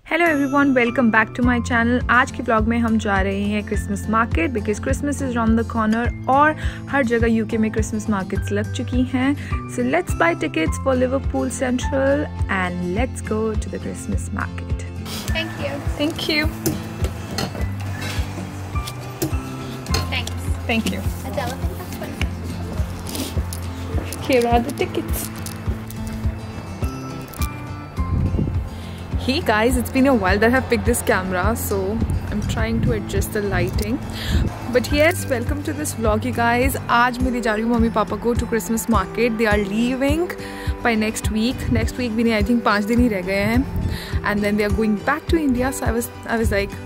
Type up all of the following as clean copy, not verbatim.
Hello everyone, welcome back to my channel. आज के blog में हम जा रहे हैं Christmas market because Christmas is round the corner और हर जगह यूके में क्रिसमस मार्केट्स लग चुकी हैं। So let's buy tickets for Liverpool Central and let's go to the Christmas market. Thank you. Thank you. Thanks. Thank you. Adela, I think that's what. Here are the tickets. Hey guys, it's been a while that I've picked this camera, so I'm trying to adjust the lighting. But yes, welcome to this vlog you guys. आज मैं ले जा रही हूँ mummy papa को to Christmas market. They are leaving by next week. Next week भी नहीं, I think 5 दिन ही रह गए हैं. And then they are going back to India. So I was like,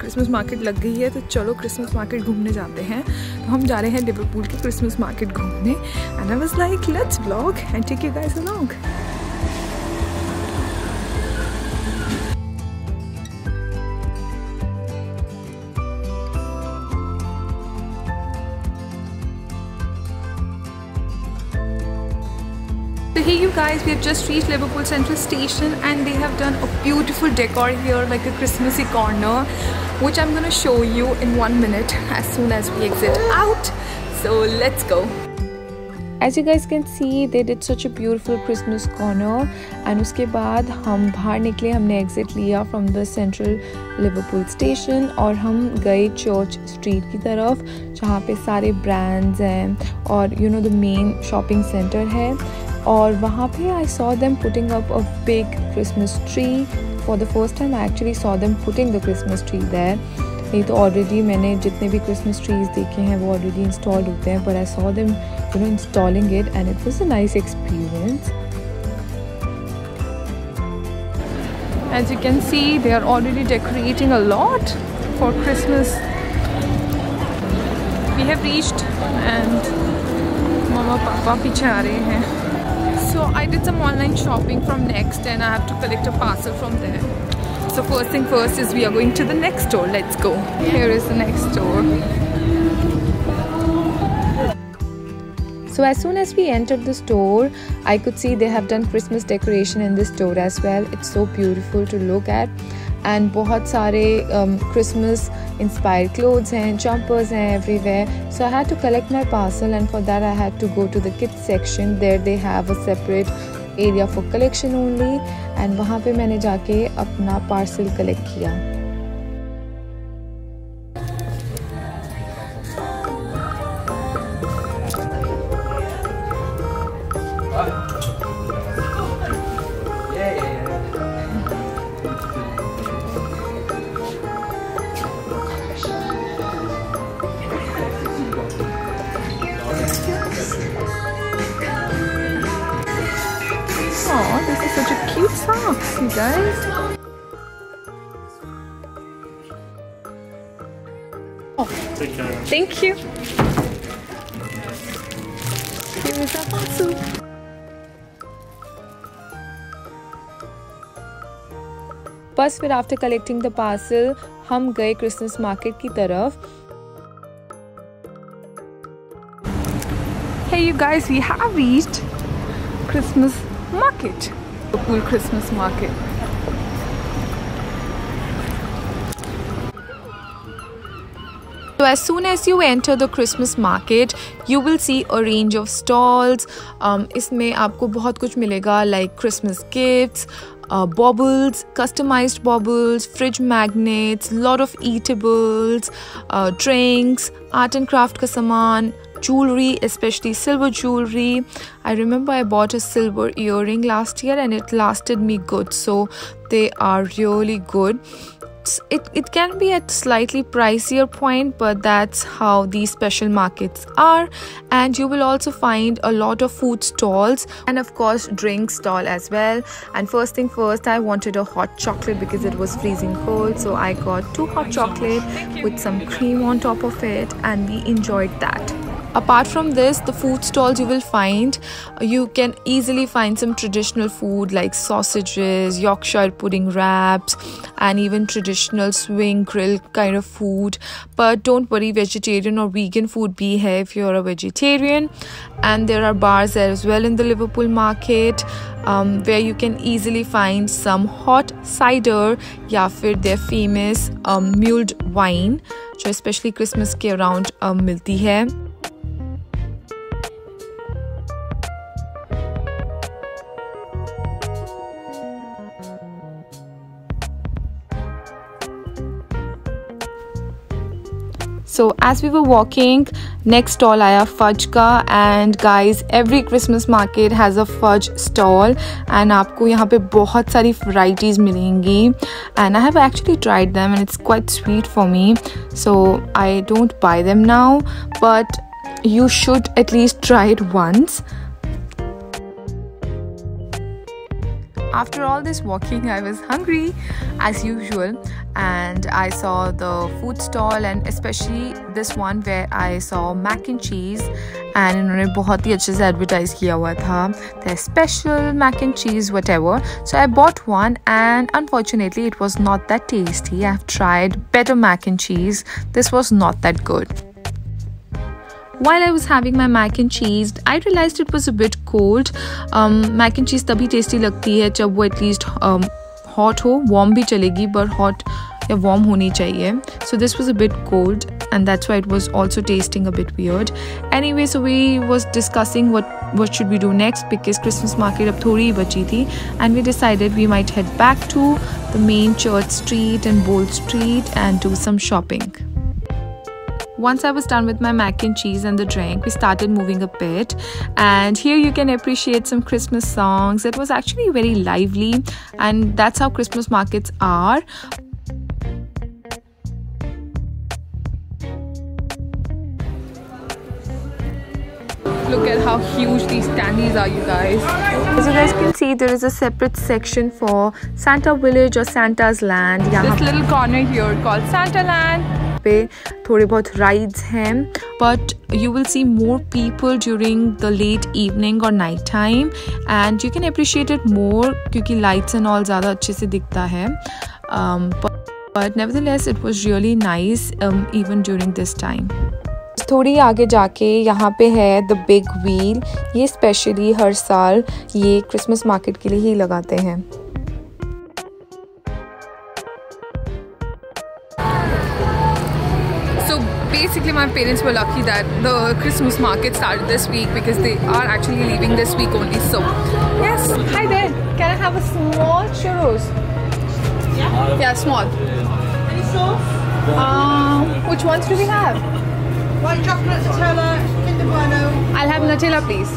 Christmas market लग गई है तो चलो Christmas market घूमने जाते हैं. तो हम जा रहे हैं लिवरपूल की Christmas market घूमने. And I was like, let's vlog and take you guys along. So here you guys, we have just reached Liverpool Central Station and they have done a beautiful decor here, like a Christmassy corner, which I'm gonna show you in 1 minute as soon as we exit out. So let's go. As you guys can see, they did such a beautiful Christmas corner and उसके बाद हम बाहर निकले, हमने exit लिया from the Central Liverpool Station और हम गए Church Street की तरफ जहाँ पे सारे brands हैं और you know the main shopping center है. और वहाँ पे I saw them putting up a big Christmas tree. For the first time I actually saw them putting the Christmas tree there. नहीं तो already मैंने जितने भी Christmas trees देखे हैं वो already installed होते हैं, but I saw them installing it and it was a nice experience. As you can see, they are already decorating a lot for Christmas. We have reached and mama papa पीछे आ रहे हैं. So I did some online shopping from Next and I have to collect a parcel from there. So first thing first is we are going to the next store. Let's go. Here is the next store. So as soon as we entered the store, I could see they have done Christmas decoration in this store as well. It's so beautiful to look at. And बहुत सारे Christmas inspired clothes हैं, jumpers हैं everywhere. So I had to collect my parcel and for that I had to go to the kids section. There they have a separate area for collection only. And वहाँ पे मैंने जाके अपना parcel collect किया. Oh, this is such a cute socks, you guys. Oh, thank you. Here is our parcel. बस फिर after collecting the parcel हम गए क्रिसमस मार्केट की तरफ. Hey you guys, we have reached Christmas market. Liverpool Christmas market. So as soon as you enter the Christmas market, you will see a range of stalls. इसमें आपको बहुत कुछ मिलेगा like Christmas gifts, baubles, customized baubles, fridge magnets, lot of eatables, drinks, art and craft का सामान, jewelry, especially silver jewelry. I remember I bought a silver earring last year and it lasted me good, so they are really good. It can be at slightly pricier point, but that's how these special markets are. And you will also find a lot of food stalls and of course drink stall as well. And first thing first, I wanted a hot chocolate because it was freezing cold, so I got 2 hot chocolate with some cream on top of it and we enjoyed that. Apart from this, the food stalls you can easily find some traditional food like sausages, Yorkshire pudding wraps, and even traditional swing grill kind of food. But don't worry, vegetarian or vegan food bhi hai if you're a vegetarian. And there are bars as well in the Liverpool market, where you can easily find some hot cider या फिर their famous mulled wine, जो especially Christmas के around मिलती है. So as we were walking, next stall आया fudge का. And guys, every Christmas market has a fudge stall and आपको यहाँ पे बहुत सारी varieties मिलेंगी. And I have actually tried them and it's quite sweet for me, so I don't buy them now, but you should at least try it once. After all this walking, I was hungry as usual, and I saw the food stall and especially this one where I saw mac and cheese, and इन्होंने बहुत ही अच्छे से advertise किया हुआ था, their special mac and cheese whatever. So I bought one and unfortunately it was not that tasty. I've tried better mac and cheese. This was not that good. While I was having my mac and cheese, I realized it was a bit cold. Mac and cheese तभी tasty लगती है जब वो at least hot हो. Warm भी चलेगी, but hot या warm होनी चाहिए. So this was a bit cold and that's why it was also tasting a bit weird. Anyway, so we was discussing what should we do next, because Christmas market अब थोड़ी बची थी, and we decided we might head back to the main Church Street and Bowl Street and do some shopping. Once I was done with my mac and cheese and the drink, we started moving a bit, and here you can appreciate some Christmas songs. It was actually very lively, and that's how Christmas markets are. Look at how huge these standees are, you guys. As you guys can see, there is a separate section for Santa Village or Santa's Land. This little corner here called Santa Land. पे थोड़े बहुत rides हैं, but you will see more people during the late evening or night time, and you can appreciate it more क्योंकि lights and all ज़्यादा अच्छे से दिखता है. But nevertheless, it was really nice even during this time. थोड़ी आगे जाके यहाँ पे है The Big Wheel. ये स्पेशली हर साल ये क्रिसमस मार्केट के लिए ही लगाते हैं. So basically my parents were lucky that the Christmas market started this week, because they are actually leaving this week only. So yes, hi there. Can I have a small churros? Yeah, small. Any sauce? Which ones do we have? White chocolate, Nutella, Kinder Bueno. I'll have Nutella, please.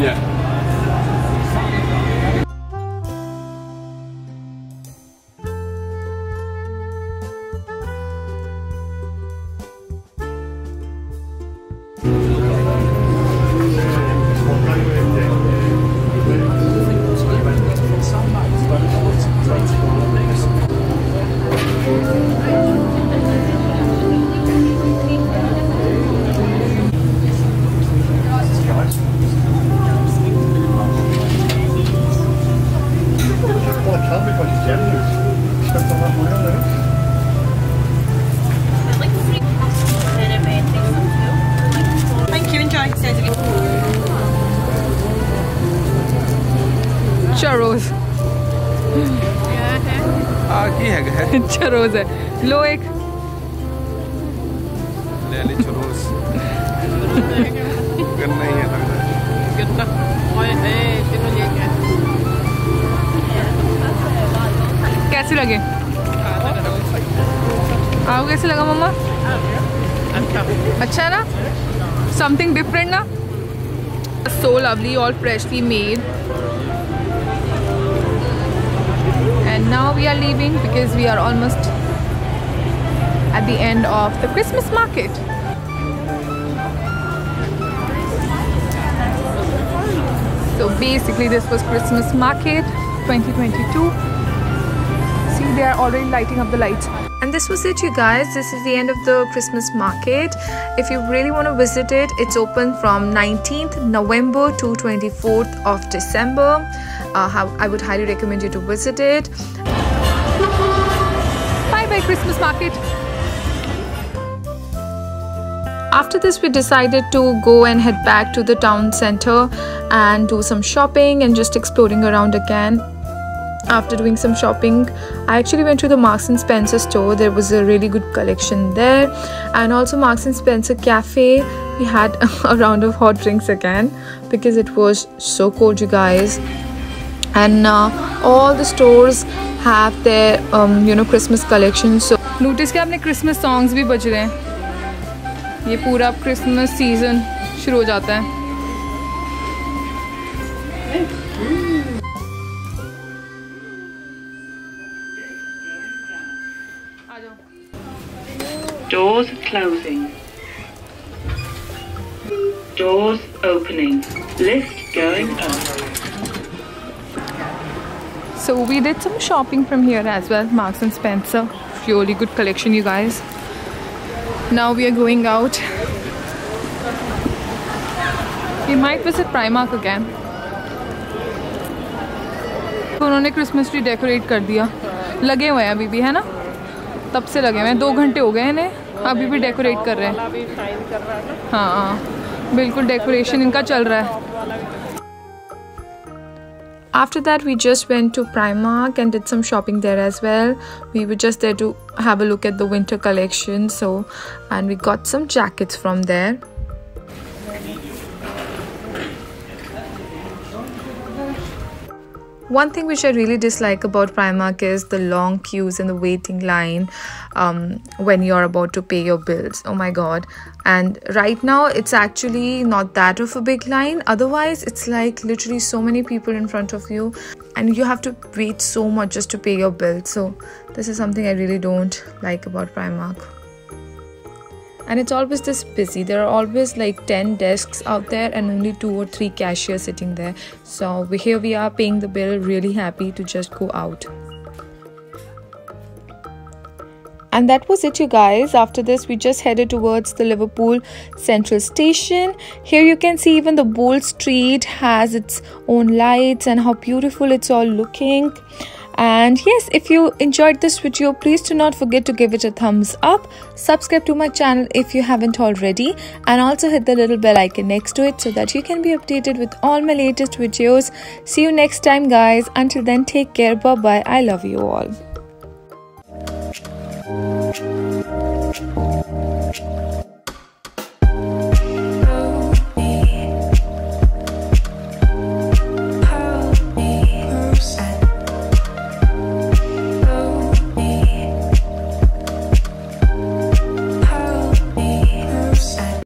Yeah. Churros. Churros है. लो एक. ले ले churros. करना ही है लगता है. कितना? ओए है कितना लेके? कैसे लगे? आपको कैसे लगा मम्मा? अच्छा ना? Something different ना? So lovely, all freshly made. And now we are leaving because we are almost at the end of the Christmas market. So basically this was Christmas market 2022. See, they are already lighting up the lights. And this was it, you guys. This is the end of the Christmas market. If you really want to visit it, it's open from 19th November to 24th of December. I would highly recommend you to visit it. Bye bye Christmas market. After this, we decided to go and head back to the town center and do some shopping and just exploring around again. After doing some shopping, I actually went to the Marks and Spencer store. There was a really good collection there, and also Marks and Spencer cafe. We had a round of hot drinks again because it was so cold, you guys. And all the stores have their Christmas collection. So notice कि आपने Christmas songs भी बज रहे हैं. ये पूरा Christmas season शुरू हो जाता है. Doors closing. Doors opening. Lift going up. So we did some shopping from here as well. Marks and Spencer. Really good collection, you guys. Now we are going out. We might visit Primark again. उन्होंने Christmas tree decorate कर दिया. लगे हुए हैं अभी भी, है ना? तब से लगे हुए हैं. 2 घंटे हो गए इन्हें. अभी भी डेकोरेट कर रहे हैं. हाँ, बिल्कुल डेकोरेशन इनका चल रहा है. After that, we just went to Primark and did some shopping there as well. We were just there to have a look at the winter collection. And we got some jackets from there. One thing which I really dislike about Primark is the long queues and the waiting line when you're about to pay your bills. Oh my god. And right now it's actually not that of a big line. Otherwise it's like literally so many people in front of you and you have to wait so much just to pay your bill. So this is something I really don't like about Primark. And it's always this busy. There are always like 10 desks out there and only 2 or 3 cashiers sitting there. So here we are paying the bill, really happy to just go out. And that was it, you guys. After this, we just headed towards the Liverpool Central Station. Here you can see even the Bold Street has its own lights and how beautiful it's all looking. And yes, if you enjoyed this video, please do not forget to give it a thumbs up. Subscribe to my channel if you haven't already, and also hit the little bell icon next to it so that you can be updated with all my latest videos. See you next time, guys. Until then, take care. Bye bye. I love you all.